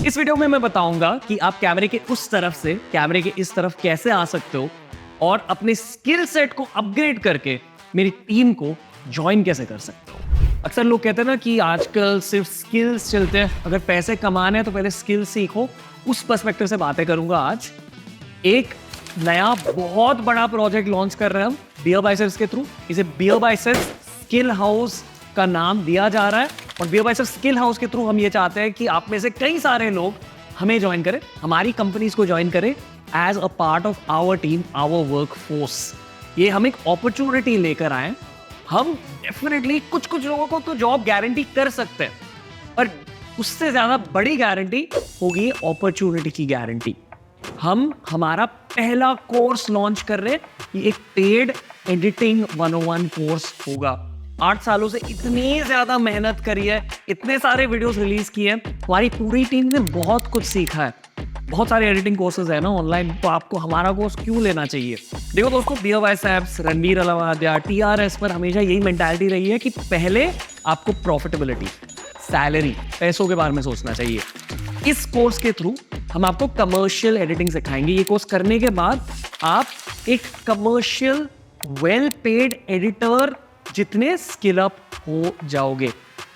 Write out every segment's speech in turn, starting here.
इस वीडियो में मैं बताऊंगा कि आप कैमरे के उस तरफ से कैमरे के इस तरफ कैसे आ सकते हो और अपने स्किल सेट को अपग्रेड करके मेरी टीम को ज्वाइन कैसे कर सकते हो। अक्सर लोग कहते हैं ना कि आजकल सिर्फ स्किल्स चलते हैं, अगर पैसे कमाने हैं तो पहले स्किल सीखो। उस पर्सपेक्टिव से बातें करूंगा आज। एक नया बहुत बड़ा प्रोजेक्ट लॉन्च कर रहे हैं हम बियर बाइसेप्स के थ्रू। इसे बियर बाइसेप्स स्किल हाउस का नाम दिया जा रहा है और बियर बाइसेप्स स्किल हाउस के थ्रू हम ये चाहते हैं कि आप में से कई सारे लोग हमें ज्वाइन करें, हमारी कंपनीज को ज्वाइन करें as a part of our team, our workforce. ये हम एक अपॉर्चुनिटी लेकर आए। हम डेफिनेटली कुछ लोगों को तो जॉब गारंटी कर सकते हैं, पर उससे ज्यादा बड़ी गारंटी होगी अपॉर्चुनिटी की गारंटी। हम हमारा पहला कोर्स लॉन्च कर रहे हैं। ये एक पेड एडिटिंग 101 कोर्स होगा। 8 सालों से इतनी ज्यादा मेहनत करी है, इतने सारे वीडियोस रिलीज किए हैं, हमारी पूरी टीम ने बहुत कुछ सीखा है। बहुत सारे एडिटिंग कोर्सेज है ना ऑनलाइन, तो आपको हमारा कोर्स क्यों लेना चाहिए। देखो दोस्तों, Beer Biceps, Ranveer Allahbadia, TRS पर हमेशा यही मेंटालिटी रही है कि पहले आपको प्रॉफिटेबिलिटी, सैलरी, पैसों के बारे में सोचना चाहिए। इस कोर्स के थ्रू हम आपको कमर्शियल एडिटिंग सिखाएंगे। ये कोर्स करने के बाद आप एक कमर्शियल वेल पेड एडिटर जितने स्किल अप हो जाओगे,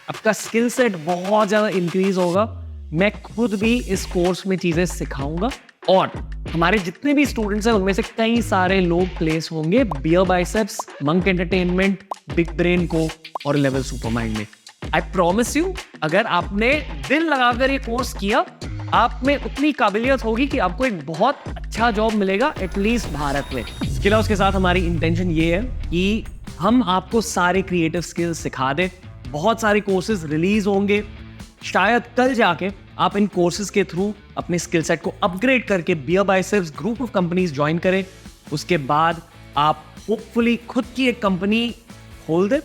आपका स्किल सेट बहुत ज्यादा इंक्रीज होगा। मैं खुद भी इस कोर्स में चीजें सिखाऊंगा और हमारे जितने भी स्टूडेंट्स हैं उनमें से कई सारे लोग प्लेस होंगे Beer Biceps, Monk Entertainment, Big Brain को और लेवल सुपरमाइंड में। आई प्रॉमिस यू, अगर आपने दिल लगाकर ये कोर्स किया, आप में उतनी काबिलियत होगी कि आपको एक बहुत अच्छा जॉब मिलेगा, एटलीस्ट भारत में। स्किल हाउस के साथ हमारी इंटेंशन ये है कि हम आपको सारे क्रिएटिव स्किल्स सिखा दें। बहुत सारे कोर्सेज रिलीज होंगे, शायद कल जाके आप इन कोर्सेज के थ्रू अपने स्किल सेट को अपग्रेड करके Beer Biceps group of companies join करें। उसके बाद आप होपफुली खुद की एक कंपनी खोल दें,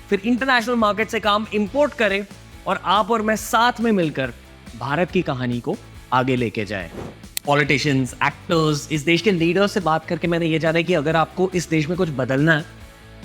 फिर इंटरनेशनल मार्केट से काम इंपोर्ट करें और आप और मैं साथ में मिलकर भारत की कहानी को आगे लेके जाएं। पॉलिटिशियंस, एक्टर्स, इस देश के लीडर्स से बात करके मैंने ये जाना है कि अगर आपको इस देश में कुछ बदलना है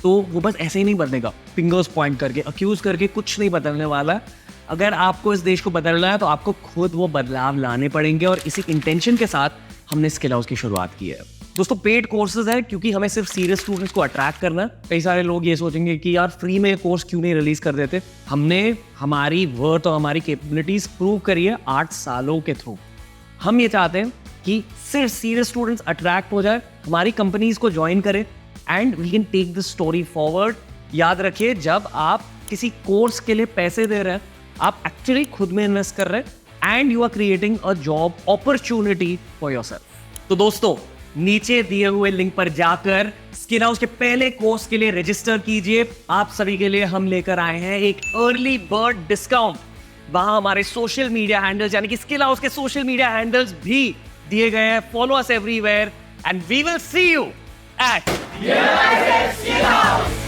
तो वो बस ऐसे ही नहीं बदलेगा, फिंगर्स पॉइंट करके, अक्यूज करके कुछ नहीं बदलने वाला है। अगर आपको इस देश को बदलना है तो आपको खुद वो बदलाव लाने पड़ेंगे और इसी इंटेंशन के साथ हमने स्किल हाउस की शुरुआत की है। दोस्तों, पेड कोर्सेज है क्योंकि हमें सिर्फ सीरियस स्टूडेंट्स को अट्रैक्ट करना है। कई सारे लोग ये सोचेंगे कि यार फ्री में कोर्स क्यों नहीं रिलीज कर देते। हमने हमारी वर्थ और हमारी कैपेबिलिटीज प्रूव करी है 8 सालों के थ्रू। हम ये चाहते हैं कि सिर्फ सीरियस स्टूडेंट्स अट्रैक्ट हो जाए, हमारी कंपनीज को ज्वाइन करें and we can take the story forward. याद रखिए, जब आप किसी कोर्स के लिए पैसे दे रहे हैं, आप एक्चुअली खुद में इन्वेस्ट कर रहे हैं and you are creating a job opportunity for yourself. तो दोस्तों, नीचे दिए हुए लिंक पर जाकर स्किल हाउस के पहले कोर्स के लिए रजिस्टर कीजिए। आप सभी के लिए हम लेकर आए हैं एक अर्ली बर्ड डिस्काउंट। वहां हमारे सोशल मीडिया हैंडल्स यानी कि स्किल हाउस के सोशल मीडिया हैंडल्स भी दिए गए हैं। Follow us everywhere and we will see you at Skill House.